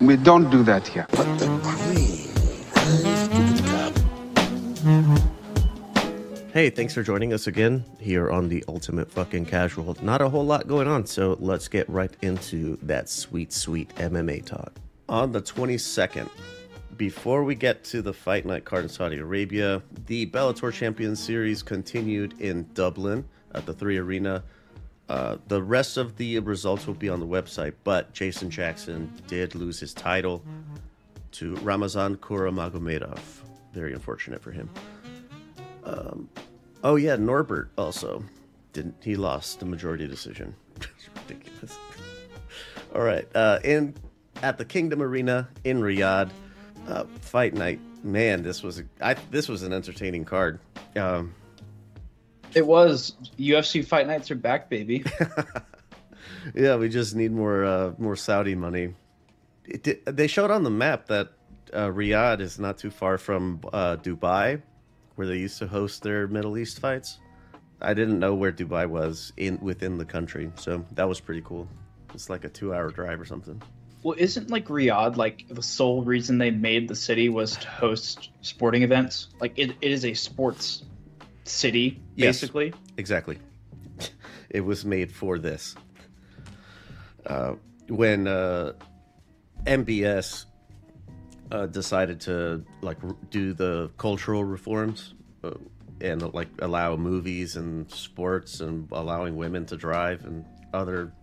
We don't do that here. But the queen. Hey, thanks for joining us again here on the Ultimate Fucking Casual. Not a whole lot going on, so let's get right into that sweet, sweet MMA talk. On the 22nd, before we get to the Fight Night card in Saudi Arabia, the Bellator Champions Series continued in Dublin at the 3 Arena. The rest of the results will be on the website, but Jason Jackson did lose his title to Ramazan Kuramagomedov. Very unfortunate for him. Oh yeah, Norbert also didn't. He lost the majority decision. It's ridiculous. All right, at the Kingdom Arena in Riyadh, Fight Night. Man, this was an entertaining card. It was. UFC Fight Nights are back, baby. Yeah, we just need more Saudi money. They showed on the map that Riyadh is not too far from Dubai, where they used to host their Middle East fights. I didn't know where Dubai was within the country, so that was pretty cool. It's like a 2-hour drive or something. Well, isn't like Riyadh like the sole reason they made the city was to host sporting events? Like it is a sports city, basically. Yes, exactly. It was made for this. When MBS decided to like do the cultural reforms and like allow movies and sports and allowing women to drive and other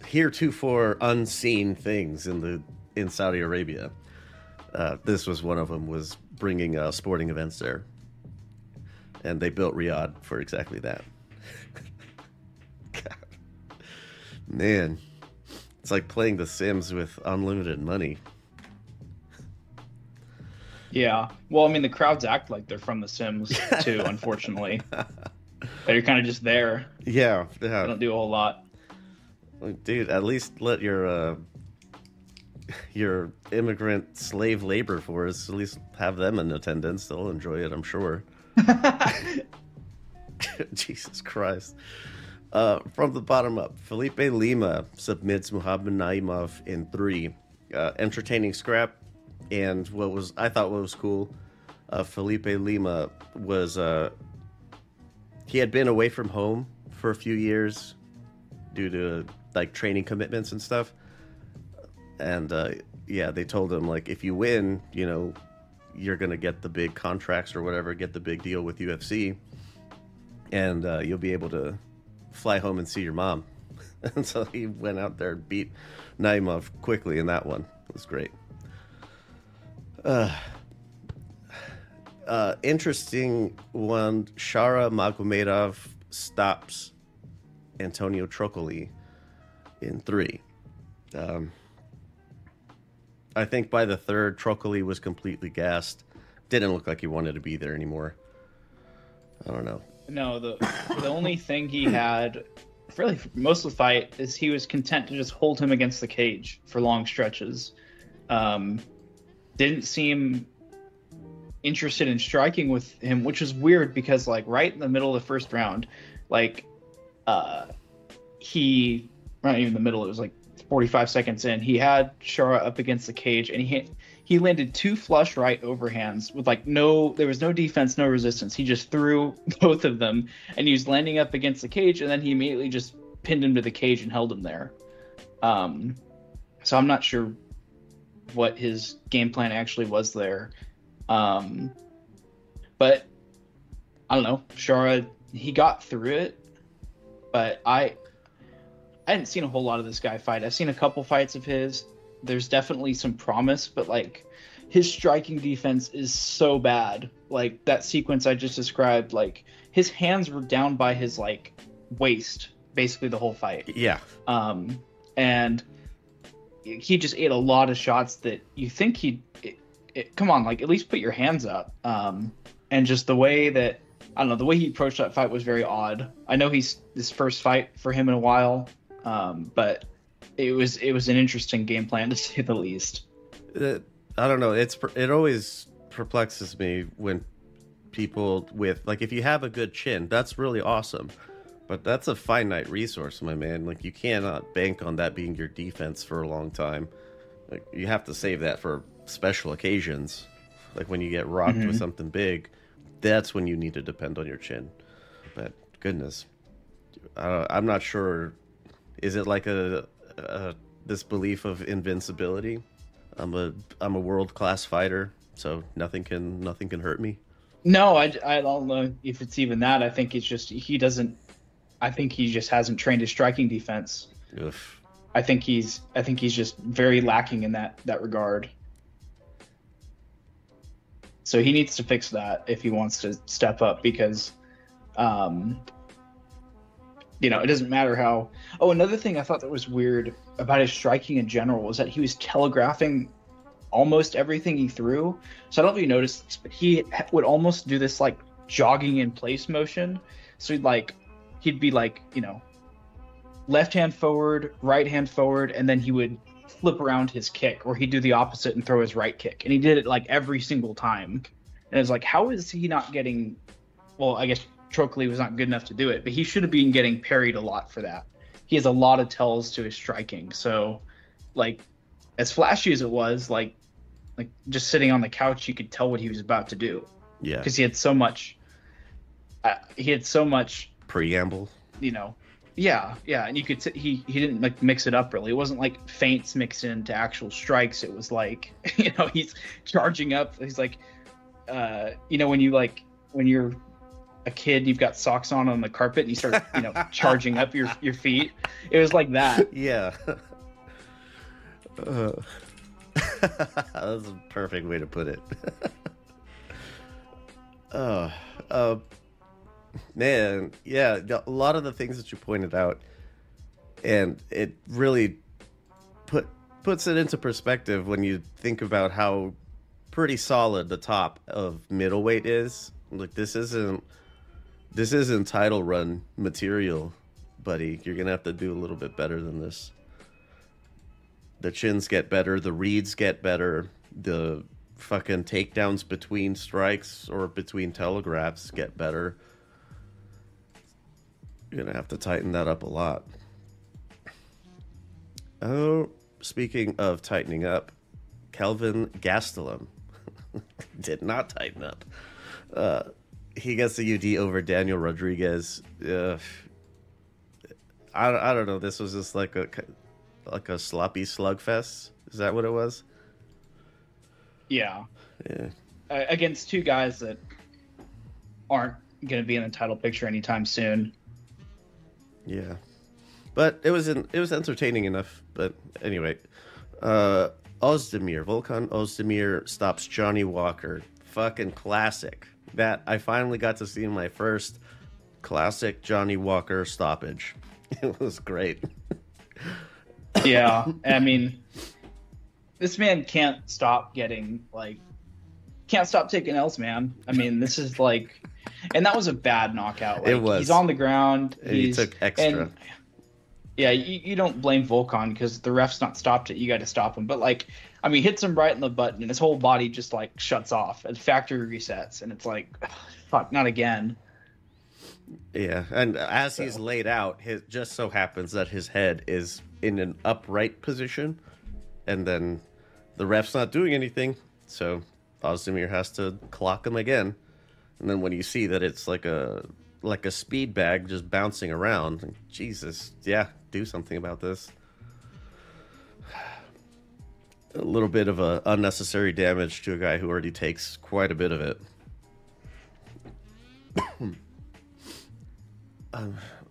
heretofore unseen things in Saudi Arabia. This was one of them, was bringing sporting events there, and they built Riyadh for exactly that. God. Man, it's like playing The Sims with unlimited money. Yeah. Well, I mean, the crowds act like they're from The Sims too, unfortunately. They're kind of just there. Yeah. They don't do a whole lot. Dude, at least let your immigrant slave labor force, at least have them in attendance. They'll enjoy it, I'm sure. Jesus Christ. From the bottom up, Felipe Lima submits Muhammad Naimov in 3. Entertaining scrap. And what was cool, Felipe Lima was, he had been away from home for a few years due to like training commitments and stuff. And yeah, they told him like, if you win, you know, you're going to get the big contracts or whatever, get the big deal with UFC. And you'll be able to fly home and see your mom. And so he went out there and beat Naimov quickly in that one. It was great. Interesting one. Shara Magomedov stops Antonio Trocoli in 3. I think by the 3rd, Trocoli was completely gassed. Didn't look like he wanted to be there anymore. I don't know. No, the only thing he had, really for most of the fight, is he was content to just hold him against the cage for long stretches. Didn't seem interested in striking with him, which was weird because like right in the middle of the first round, like he, not even the middle, it was like 45 seconds in, he had Shara up against the cage and he landed 2 flush right overhands with like there was no defense, no resistance. He just threw both of them and he was landing up against the cage, and then he immediately just pinned him to the cage and held him there. So I'm not sure what his game plan actually was there. But I don't know, Shara, he got through it, but I hadn't seen a whole lot of this guy fight. I've seen a couple fights of his. There's definitely some promise, but like his striking defense is so bad. Like that sequence I just described, like his hands were down by his like waist basically the whole fight. Yeah. And he just ate a lot of shots that you think come on, like at least put your hands up. And just the way that, I don't know, the way he approached that fight was very odd. I know he's this first fight for him in a while, but it was an interesting game plan to say the least. I don't know. It always perplexes me when people with, like, if you have a good chin, that's really awesome. But that's a finite resource, my man. Like, you cannot bank on that being your defense for a long time. Like, you have to save that for special occasions, like when you get rocked with something big. That's when you need to depend on your chin. But goodness, I'm not sure. Is it like this belief of invincibility? I'm a world class fighter, so nothing can hurt me. No, I don't know if it's even that. I think it's just he doesn't. I think he just hasn't trained his striking defense. Oof. I think he's just very lacking in that regard. So he needs to fix that if he wants to step up, because, it doesn't matter how. Oh, another thing I thought that was weird about his striking in general was that he was telegraphing almost everything he threw. So I don't know if you noticed this, but he would almost do this like jogging in place motion. So he'd be like, left hand forward, right hand forward, and then he would flip around his kick, or he'd do the opposite and throw his right kick. And he did it like every single time. And it's like, how is he not getting, well, I guess Trockley was not good enough to do it, but he should have been getting parried a lot for that. He has a lot of tells to his striking. So like, as flashy as it was, like just sitting on the couch, you could tell what he was about to do. Yeah. Because he had so much preamble. Yeah, and you could he didn't like mix it up really. It wasn't like feints mixed into actual strikes. It was like he's charging up. He's like, when you're a kid, you've got socks on the carpet, and you start charging up your feet. It was like that. Yeah. That's a perfect way to put it. Man, yeah, a lot of the things that you pointed out, and it really puts it into perspective when you think about how pretty solid the top of middleweight is. Like, this isn't title run material, buddy. You're gonna have to do a little bit better than this. The chins get better, the reads get better, the fucking takedowns between strikes or between telegraphs get better. You're gonna have to tighten that up a lot. Oh, speaking of tightening up, Kelvin Gastelum did not tighten up. He gets the UD over Daniel Rodriguez. I don't know. This was just like a sloppy slugfest. Is that what it was? Yeah. Yeah. Against two guys that aren't going to be in the title picture anytime soon. Yeah, but it was entertaining enough. But anyway, Volkan Ozdemir stops Johnny Walker. Fucking classic. That I finally got to see my first classic Johnny Walker stoppage. It was great. Yeah, I mean, this man can't stop taking L's, man. I mean, this is like. And that was a bad knockout. Like, it was. He's on the ground. He took extra. And, yeah, you don't blame Volkan because the ref's not stopped it. You got to stop him. But, hits him right in the butt, and his whole body just, shuts off. And factory resets. And it's like, fuck, not again. Yeah, and as he's laid out, it just so happens that his head is in an upright position. And then the ref's not doing anything. So Ozdemir has to clock him again. And then when you see that it's like a speed bag just bouncing around, Jesus, yeah, do something about this. A little bit of unnecessary damage to a guy who already takes quite a bit of it.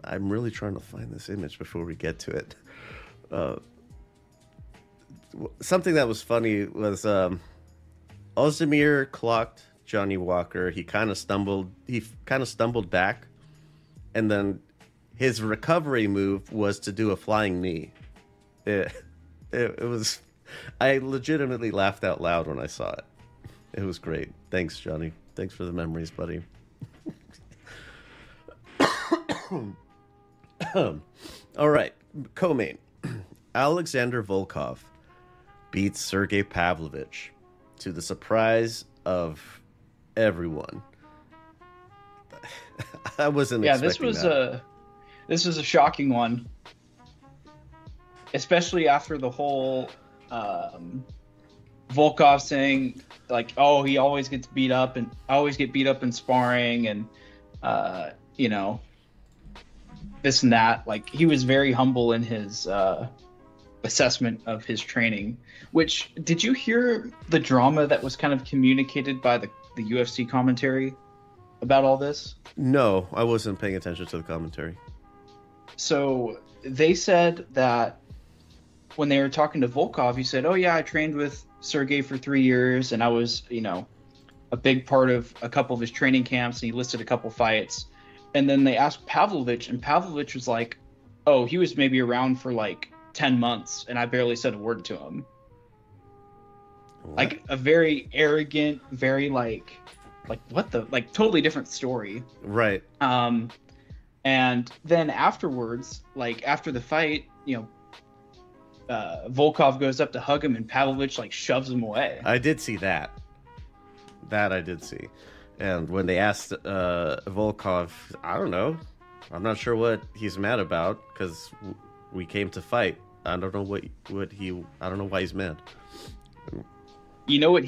I'm really trying to find this image before we get to it. Something that was funny was Ozdemir clocked Johnny Walker. He kind of stumbled back, and then his recovery move was to do a flying knee. It was. I legitimately laughed out loud when I saw it. It was great. Thanks, Johnny. Thanks for the memories, buddy. All right, co-main. Alexander Volkov beats Sergey Pavlovich to the surprise of everyone. I wasn't expecting that. This was a shocking one, especially after the whole Volkov saying like, "Oh, he always gets beat up and I always get beat up in sparring," and you know, this and that. Like, he was very humble in his assessment of his training. Which, did you hear the drama that was kind of communicated by the UFC commentary about all this? No, I wasn't paying attention to the commentary. So they said that when they were talking to Volkov, he said, "Oh yeah, I trained with Sergey for 3 years, and I was, a big part of a couple of his training camps," and he listed a couple fights. And then they asked Pavlovich, and Pavlovich was like, "Oh, he was maybe around for like 10 months, and I barely said a word to him." What? Like, a very arrogant, very like what the, like, totally different story. Right. And then afterwards, like after the fight, Volkov goes up to hug him, and Pavlovich like shoves him away. I did see that. That I did see. And when they asked Volkov, I don't know. I'm not sure what he's mad about, because we came to fight. I don't know I don't know why he's mad. You know what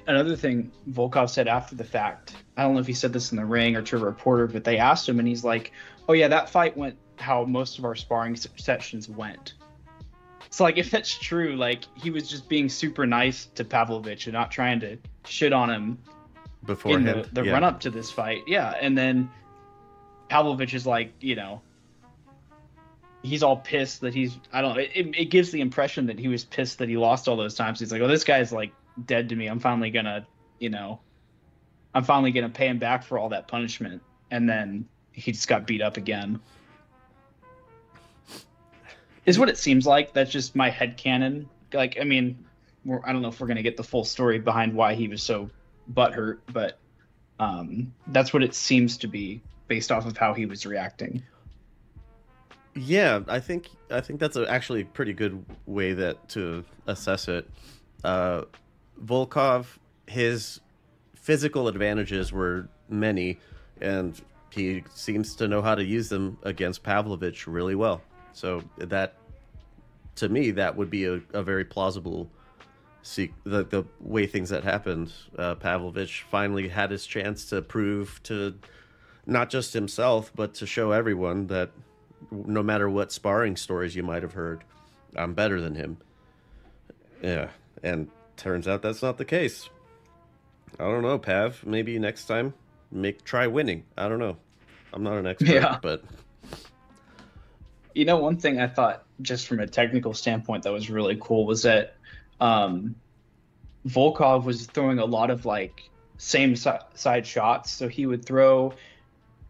another thing Volkov said after the fact, I don't know if he said this in the ring or to a reporter, but they asked him, and he's like, "Oh yeah, that fight went how most of our sparring sessions went." So like, if that's true, like, he was just being super nice to Pavlovich and not trying to shit on him beforehand, the run up to this fight. Yeah. And then Pavlovich is like, he's all pissed that I don't know. It gives the impression that he was pissed that he lost all those times. He's like, "Oh, this guy's like dead to me. I'm finally gonna pay him back for all that punishment." And then he just got beat up again. Is what it seems like. That's just my headcanon. Like, I mean, I don't know if we're gonna get the full story behind why he was so butthurt, but that's what it seems to be based off of how he was reacting. Yeah, I think that's actually a pretty good way to assess it. Volkov, his physical advantages were many, and he seems to know how to use them against Pavlovich really well. So that, to me, that would be a very plausible the way things that happened. Pavlovich finally had his chance to prove to not just himself, but to show everyone that no matter what sparring stories you might have heard, I'm better than him. Yeah, and turns out that's not the case. I don't know, Pav. Maybe next time, try winning. I don't know. I'm not an expert, but... One thing I thought, just from a technical standpoint, that was really cool was that Volkov was throwing a lot of, like, same side shots. So he would throw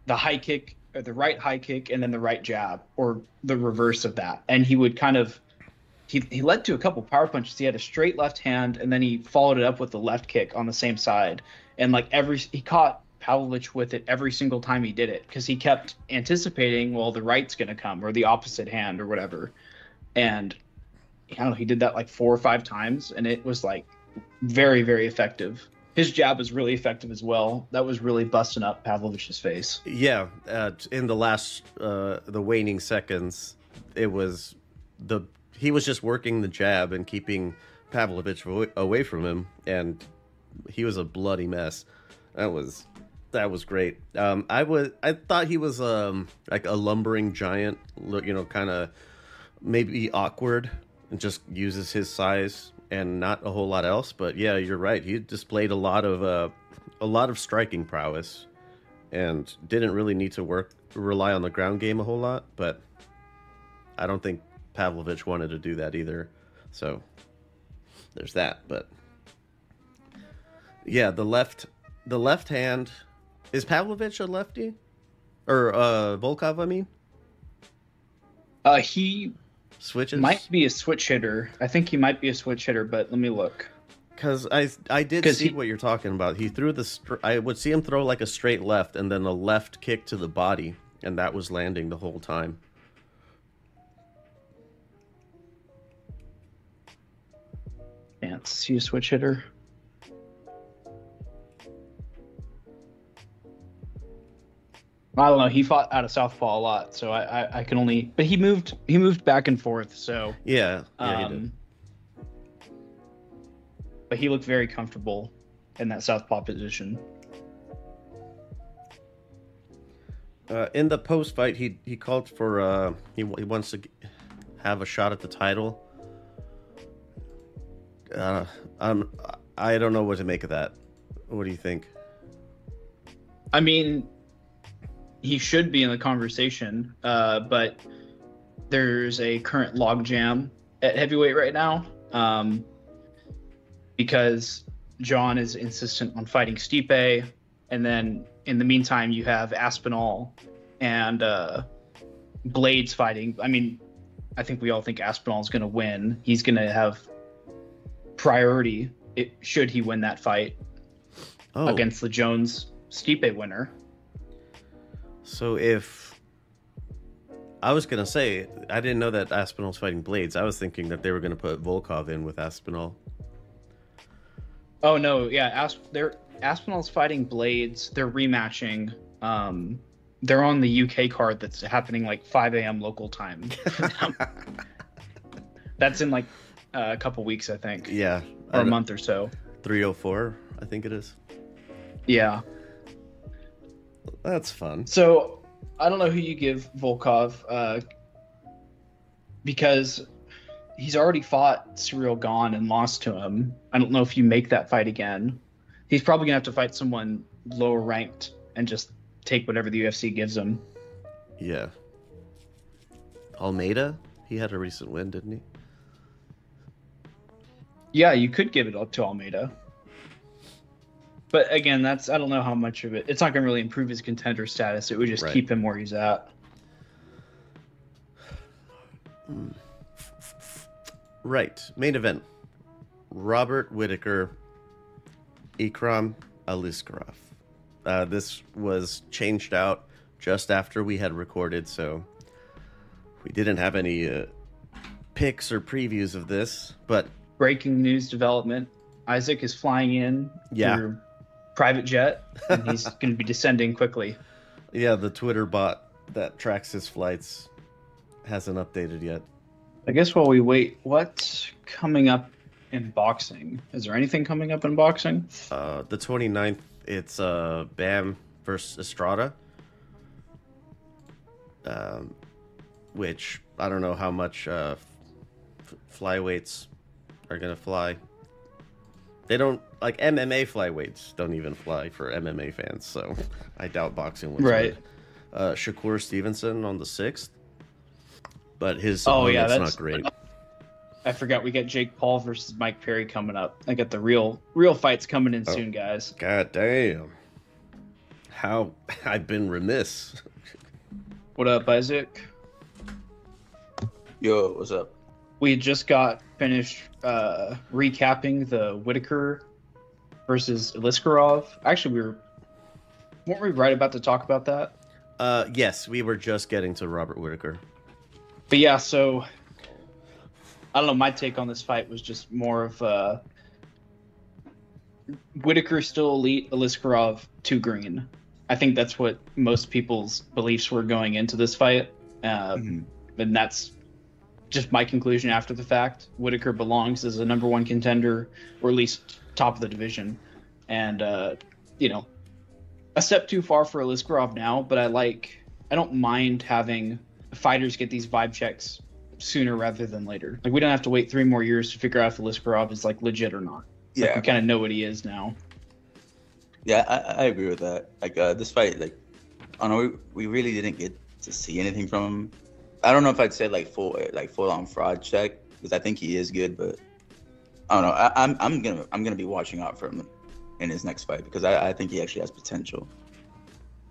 the high kick, or the right high kick, and then the right jab, or the reverse of that. And he would kind of... He led to a couple power punches. He had a straight left hand, and then he followed it up with the left kick on the same side. And, like, he caught Pavlovich with it every single time he did it, because he kept anticipating, well, the right's going to come, or the opposite hand, or whatever. And I don't know, he did that like 4 or 5 times, and it was like very, very effective. His jab was really effective as well. That was really busting up Pavlovich's face. Yeah, in the last the waning seconds, he was just working the jab and keeping Pavlovich away from him, and he was a bloody mess. That was great. I thought he was like a lumbering giant, kind of maybe awkward, and just uses his size and not a whole lot else. But yeah, you're right. He displayed a lot of striking prowess, and didn't really need to rely on the ground game a whole lot. But I don't think Pavlovich wanted to do that either. So there's that. But yeah, the left hand. Is Pavlovich a lefty? Or Volkov, I mean? He switches? Might be a switch hitter. I think he might be a switch hitter, but let me look. Because I did see what you're talking about. He threw I would see him throw like a straight left and then a left kick to the body, and that was landing the whole time. Can't see a switch hitter. I don't know. He fought out of southpaw a lot, so I can only. But he moved back and forth. So yeah, he did. but he looked very comfortable in that southpaw position. In the post fight, he called for he wants to have a shot at the title. I don't know what to make of that. What do you think? I mean, he should be in the conversation, but there's a current logjam at heavyweight right now, because John is insistent on fighting Stipe, and then in the meantime you have Aspinall and Blades fighting. I mean, I think we all think Aspinall is going to win. He's going to have priority should he win that fight against the Jones Stipe winner. So if I was gonna say, I didn't know that Aspinall's fighting Blades. I was thinking that they were gonna put Volkov in with Aspinall. Oh no, yeah, Aspinall's fighting Blades. They're rematching. They're on the UK card that's happening like 5 a.m. local time. That's in like a couple weeks, I think. Yeah, or a month or so. 304, I think it is. Yeah. That's fun. So I don't know who you give Volkov, because he's already fought Cyril Gane and lost to him. I don't know if you make that fight again. He's probably gonna have to fight someone lower ranked and just take whatever the UFC gives him. Yeah. Almeida, he had a recent win, didn't he? Yeah, you could give it up to Almeida. But again, I don't know how much of it. It's not going to really improve his contender status. It would just keep him where he's at. Right. Main event. Robert Whittaker, Ikram Aliskerov. This was changed out just after we had recorded, so we didn't have any picks or previews of this. But breaking news development: Isaac is flying in. Yeah. Private jet, and he's going to be descending quickly. Yeah, the Twitter bot that tracks his flights hasn't updated yet. I guess while we wait, what's coming up in boxing? Is there anything coming up in boxing? The 29th, it's Bam versus Estrada. Which, I don't know how much flyweights are going to fly. They don't, like, MMA flyweights don't even fly for MMA fans, so I doubt boxing will. Right. Shakur Stevenson on the 6th, but his opponent's not great. I forgot we got Jake Paul versus Mike Perry coming up. I got the real fights coming in soon, guys. God damn. How I've been remiss. What up, Isaac? Yo, what's up? We just got finished recapping the Whittaker versus Aliskerov. Actually, weren't we right about to talk about that? Yes, we were just getting to Robert Whittaker. But yeah, so I don't know. My take on this fight was just more of Whittaker still elite, Aliskerov too green. I think that's what most people's beliefs were going into this fight, and that's just my conclusion after the fact. Whittaker belongs as a number one contender, or at least top of the division. And, a step too far for Aliskerov now, but I don't mind having fighters get these vibe checks sooner rather than later. Like, we don't have to wait 3 more years to figure out if Aliskerov is, like, legit or not. Yeah. We kind of know what he is now. Yeah, I agree with that. Like, this fight, like, I don't know, we really didn't get to see anything from him. I don't know if I'd say full on fraud check, because I think he is good, but I don't know. I'm gonna be watching out for him in his next fight, because I think he actually has potential.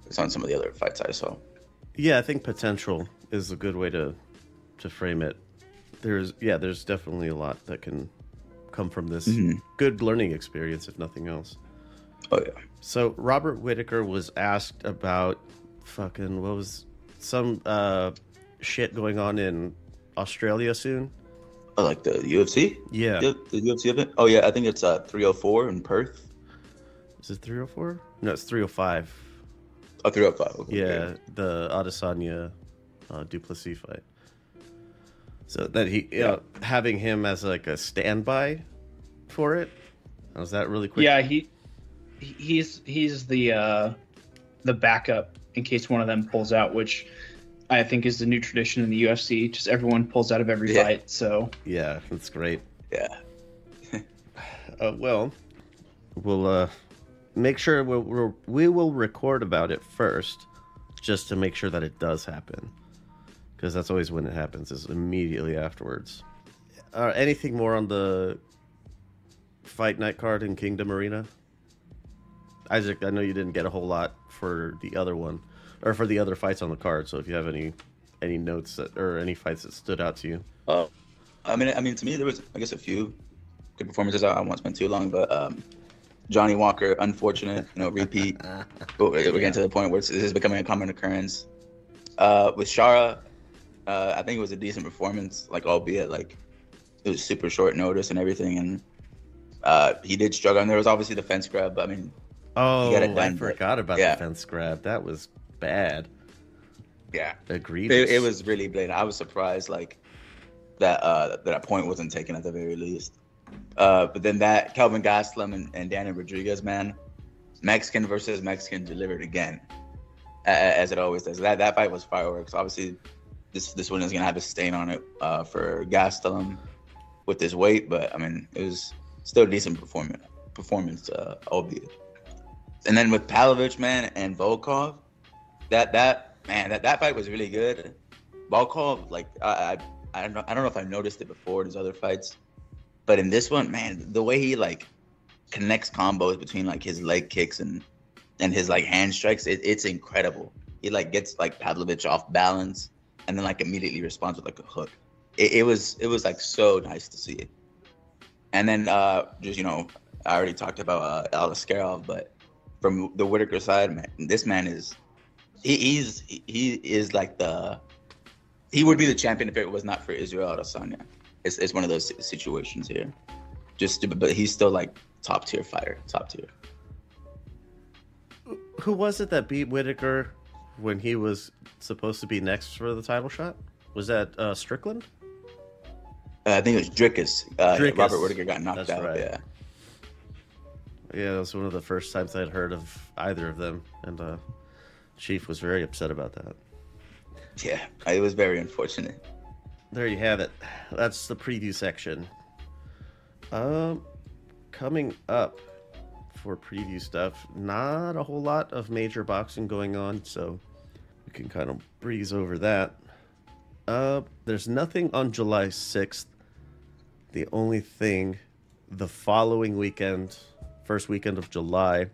It's on some of the other fights I saw. Yeah, I think potential is a good way to frame it. There's definitely a lot that can come from this good learning experience, if nothing else. Oh yeah. So Robert Whittaker was asked about fucking what was some shit going on in Australia soon. Oh, like the UFC? Yeah. The UFC event? Oh yeah, I think it's 304 in Perth. Is it 304? No, it's 305. Oh, 305. Okay. Yeah, the Adesanya Duplessis fight. So that having him as like a standby for it Was that really quick? Yeah, he's the backup in case one of them pulls out, which I think is the new tradition in the UFC. Just everyone pulls out of every fight. So yeah, that's great. Yeah. Well, we'll make sure we will record about it first, just to make sure that it does happen, because that's always when it happens, is immediately afterwards. Anything more on the Fight Night card in Kingdom Arena? Isaac, I know you didn't get a whole lot for the other one, or for the other fights on the card. So if you have any notes or any fights that stood out to you. I mean, to me there was, I guess, a few good performances. I won't spend too long, but Johnny Walker, unfortunate, repeat. But we're getting to the point where this is becoming a common occurrence. With Shara, I think it was a decent performance, like, albeit like it was super short notice and everything, and he did struggle. And there was obviously the fence grab, but I mean, oh, he got it done, I forgot about the fence grab. That was bad. Yeah, agreed. It was really blatant. I was surprised, like, that point wasn't taken at the very least. But then that Kelvin Gastelum and Danny Rodriguez, man, Mexican versus Mexican delivered again, as it always does. That fight was fireworks. Obviously, this one is gonna have a stain on it for Gastelum with his weight, but I mean, it was still a decent performance, albeit. And then with Pavlovich, man, and Volkov, that fight was really good. Volkov, like, I don't know if I noticed it before in his other fights, but in this one, man, the way he like connects combos between like his leg kicks and his like hand strikes, it's incredible. He like gets like Pavlovich off balance and then like immediately responds with like a hook. It was like so nice to see it. And then just, I already talked about Alaskarov, but from the Whitaker side, man, this man is he is like he would be the champion if it was not for Israel Adesanya. It's one of those situations here. But he's still like top tier fighter, top tier. Who was it that beat Whitaker when he was supposed to be next for the title shot? Was that Strickland? I think it was Dricus. Robert Whitaker got knocked out. Right. Yeah. Yeah, that was one of the first times I'd heard of either of them, and Chief was very upset about that. Yeah, it was very unfortunate. There you have it. That's the preview section. Coming up for preview stuff, not a whole lot of major boxing going on, so we can kind of breeze over that. There's nothing on July 6th. The only thing, the following weekend, first weekend of July,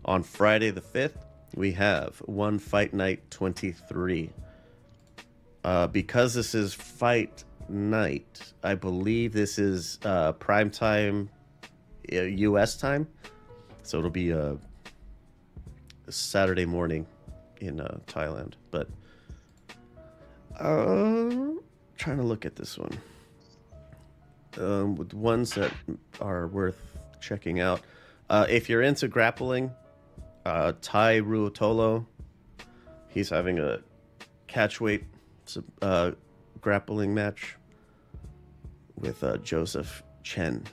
on Friday the 5th, we have One Fight Night 23. Because this is Fight Night, I believe this is prime time, U.S. time, so it'll be a Saturday morning in Thailand. But trying to look at this one. With ones that are worth checking out. If you're into grappling, Tai Ruotolo, he's having a catchweight grappling match with Joseph Chen.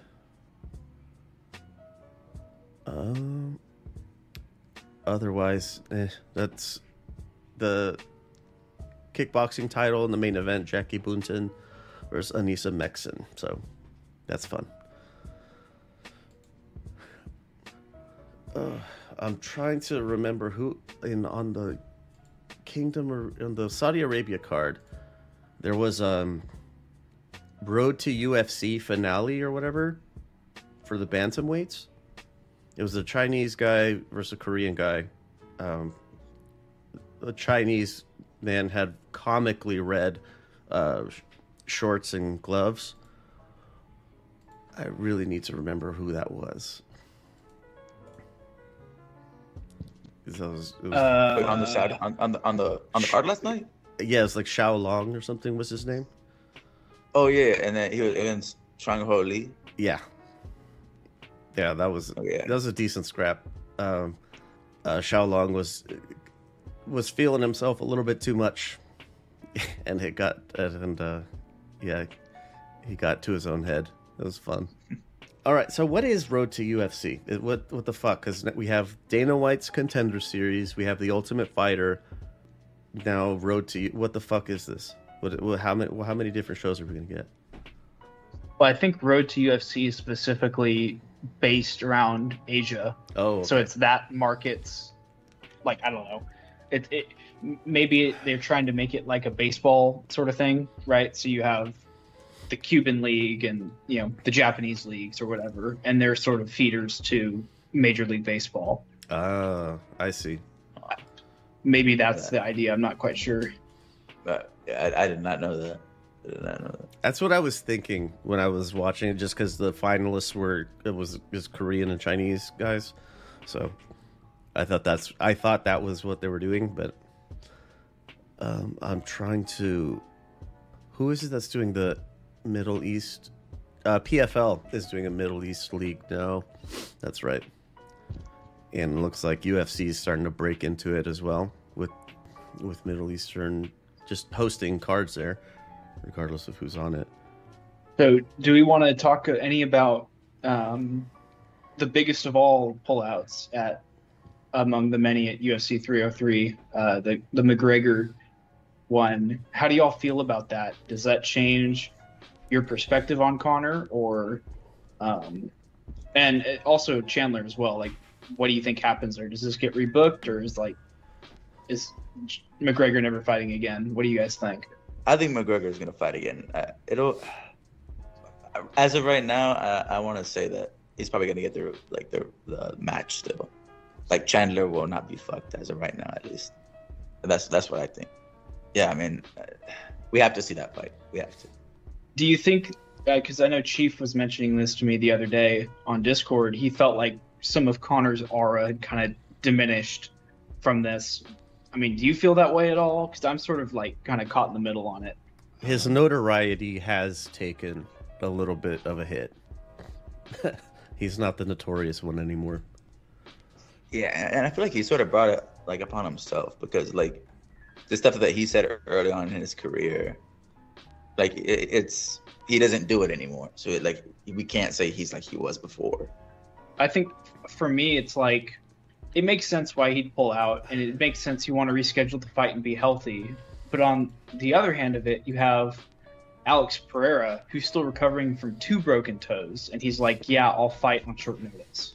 Otherwise, that's the kickboxing title in the main event, Jackie Bunton versus Anissa Meksen. So that's fun. I'm trying to remember who on the Kingdom or on the Saudi Arabia card. There was Road to UFC finale or whatever for the bantamweights. It was a Chinese guy versus a Korean guy. The Chinese man had comically red shorts and gloves. I really need to remember who that was. It was on the side on the card last night. Yeah, it's like Xiao Long or something was his name. Oh yeah, and then he was against Chang Ho Lee. Yeah, that was that was a decent scrap. Xiao Long was feeling himself a little bit too much, and he got to his own head. It was fun. All right, so what is Road to UFC? What the fuck? Because we have Dana White's Contender Series, we have the Ultimate Fighter. Now Road to what the fuck is this? How many different shows are we gonna get? Well, I think Road to UFC is specifically based around Asia. Oh, okay. So it's that market's, like, I don't know. Maybe they're trying to make it like a baseball sort of thing, right? So you have the Cuban league and, you know, the Japanese leagues or whatever, and they're sort of feeders to Major League Baseball. I see. Maybe that's the idea. I'm not quite sure. I did not know that. That's what I was thinking when I was watching it, just because the finalists was Korean and Chinese guys, so I thought that was what they were doing. But I'm trying to. Who is it that's doing the Middle East? PFL is doing a Middle East league now. That's right. And it looks like UFC is starting to break into it as well with Middle Eastern just hosting cards there, regardless of who's on it. So, do we want to talk any about the biggest of all pullouts among the many at UFC 303, the McGregor one? How do y'all feel about that? Does that change your perspective on Conor, or and also Chandler as well? Like, what do you think happens there? Does this get rebooked, or is McGregor never fighting again? What do you guys think? I think McGregor is going to fight again. As of right now, I want to say that he's probably going to get the match still. Like, Chandler will not be fucked as of right now, at least. That's what I think. Yeah, I mean, we have to see that fight. We have to. Do you think? Because I know Chief was mentioning this to me the other day on Discord. He felt like some of Conor's aura had kind of diminished from this. I mean, do you feel that way at all? Because I'm sort of like kind of caught in the middle on it. His notoriety has taken a little bit of a hit. He's not the notorious one anymore. Yeah, and I feel like he sort of brought it like upon himself, because like the stuff that he said early on in his career, like he doesn't do it anymore. So we can't say he's like he was before. I think for me, it's like, it makes sense why he'd pull out, and it makes sense you want to reschedule the fight and be healthy. But on the other hand of it, you have Alex Pereira, who's still recovering from 2 broken toes, and he's like, yeah, I'll fight on short notice.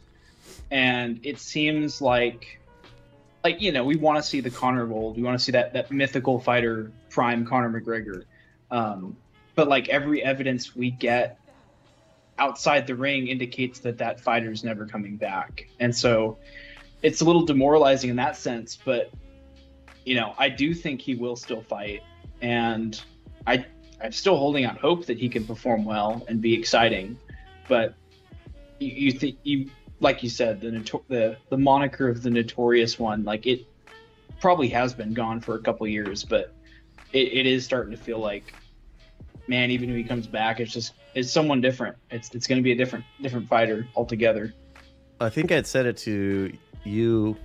And it seems like, you know, we want to see the Conor of old. We want to see that mythical fighter, prime Conor McGregor. But like, every evidence we get outside the ring indicates that fighter's never coming back. And so it's a little demoralizing in that sense, but, you know, I do think he will still fight, and I'm still holding out hope that he can perform well and be exciting. But you think, like you said, the moniker of the notorious one, like, it probably has been gone for a couple years, but it is starting to feel like, man, even if he comes back, it's someone different. It's going to be a different fighter altogether. I think I'd said it to you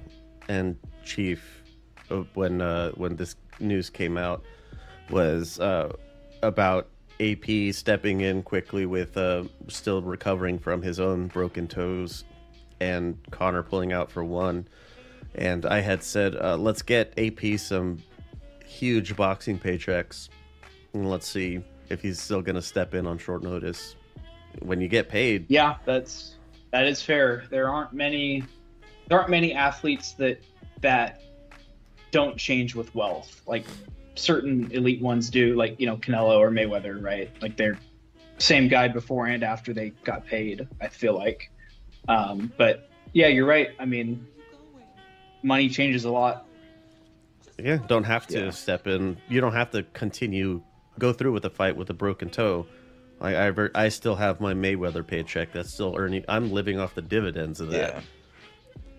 and Chief when this news came out, was about AP stepping in quickly with still recovering from his own broken toes, and Conor pulling out for 1. And I had said, let's get AP some huge boxing paychecks, and let's see if he's still going to step in on short notice when you get paid. Yeah, that is fair. There aren't many athletes that don't change with wealth. Like, certain elite ones do, like, you know, Canelo or Mayweather, right? Like, they're same guy before and after they got paid, I feel like. But yeah, you're right. I mean, money changes a lot. Yeah, don't have to step in. You don't have to go through with a fight with a broken toe. I still have my Mayweather paycheck that's still earning. I'm living off the dividends of that. Yeah.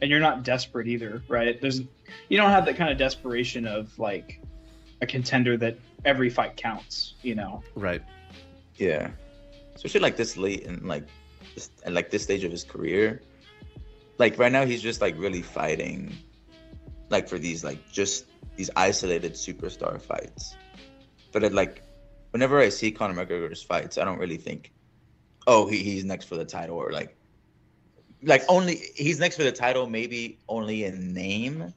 And you're not desperate either, right? You don't have that kind of desperation of like a contender that every fight counts, you know? Right. Yeah. Especially like this late in this stage of his career. Like right now he's just like really fighting like for these like just these isolated superstar fights. But whenever I see Conor McGregor's fights, I don't really think, oh, he's next for the title, or like only he's next for the title, maybe only in name,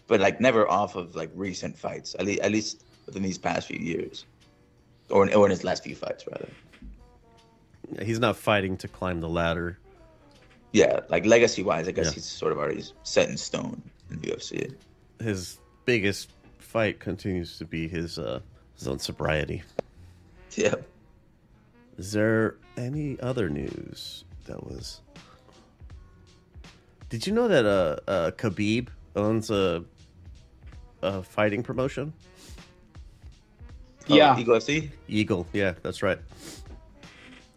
but like never off of like recent fights. At least within these past few years, or in his last few fights rather. He's not fighting to climb the ladder. Yeah, like legacy wise, I guess Yeah. he's sort of already set in stone in the UFC. His biggest fight continues to be his own sobriety. Yeah. Is there any other news that was? Did you know that Khabib owns a fighting promotion? Yeah. Eagle FC? Eagle, yeah, that's right.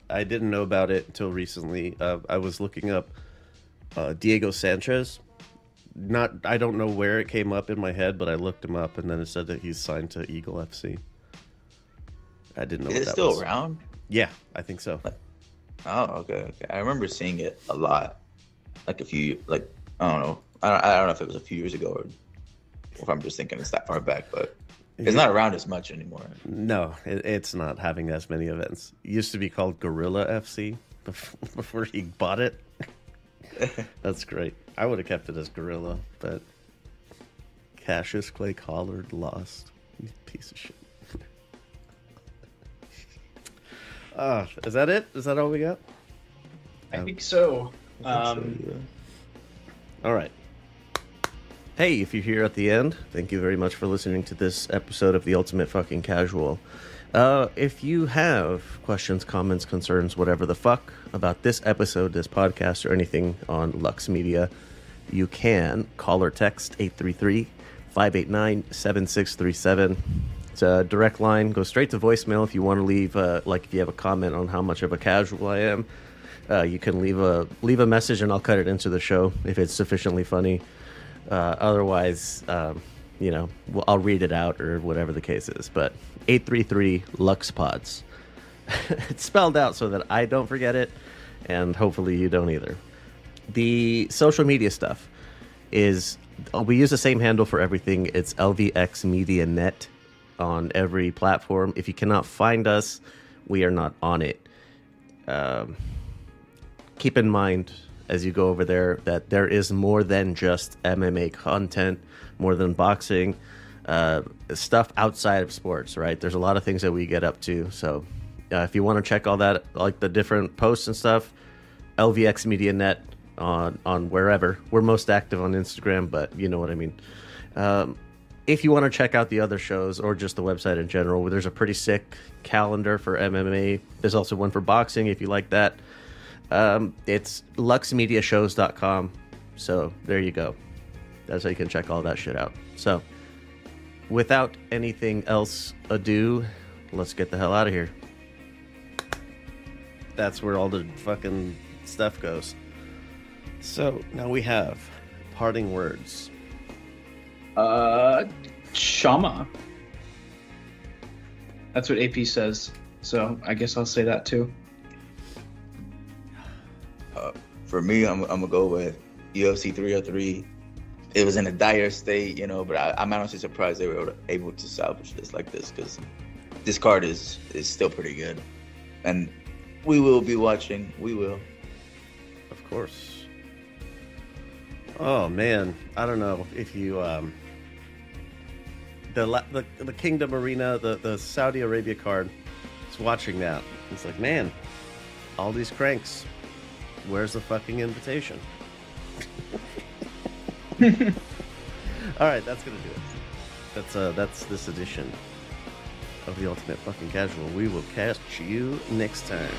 I didn't know about it until recently. I was looking up Diego Sanchez. I don't know where it came up in my head, but I looked him up, and then it said that he's signed to Eagle FC. I didn't know. Is what it that still was. around? Yeah, I think so. Oh, okay. I remember seeing it a lot, like I don't know. I don't know if it was a few years ago or if I'm just thinking it's that far back, but it's not around as much anymore. No, it's not having as many events. It used to be called Gorilla FC before he bought it. That's great. I would have kept it as Gorilla, but Cassius Clay Collard lost. You piece of shit. Is that it? Is that all we got? I think so. Yeah. All right. Hey, if you're here at the end, thank you very much for listening to this episode of The Ultimate Fucking Casual. If you have questions, comments, concerns, whatever the fuck about this episode, this podcast, or anything on Lux Media, you can call or text 833-589-7637. It's a direct line. Go straight to voicemail if you want to leave, if you have a comment on how much of a casual I am. You can leave a message and I'll cut it into the show if it's sufficiently funny. Otherwise, I'll read it out or whatever the case is. But 833-LUXPODS. It's spelled out so that I don't forget it, and hopefully you don't either. The social media stuff is, we use the same handle for everything. It's LVX Media Net on every platform. If you cannot find us, we are not on it. Keep in mind as you go over there that there is more than just MMA content, more than boxing, stuff outside of sports, right? There's a lot of things that we get up to. So if you want to check all that, like the different posts and stuff, LVX Media Net on wherever. We're most active on Instagram, but you know what I mean. If you want to check out the other shows or just the website in general, there's a pretty sick calendar for MMA. There's also one for boxing if you like that. It's luxmediashows.com. So there you go. That's how you can check all that shit out. So without anything else ado, let's get the hell out of here. That's where all the fucking stuff goes. So now we have parting words. Shama. That's what AP says. So I guess I'll say that too. For me, I'm gonna go with UFC 303. It was in a dire state, but I'm honestly surprised they were able to salvage this like this, because this card is still pretty good, and we will be watching. We will, of course. Oh man, I don't know if you the Kingdom Arena, the Saudi Arabia card. It's watching that. It's like, man, all these cranks. Where's the fucking invitation? All right, that's gonna do it. That's this edition of The Ultimate Fucking Casual. We will catch you next time.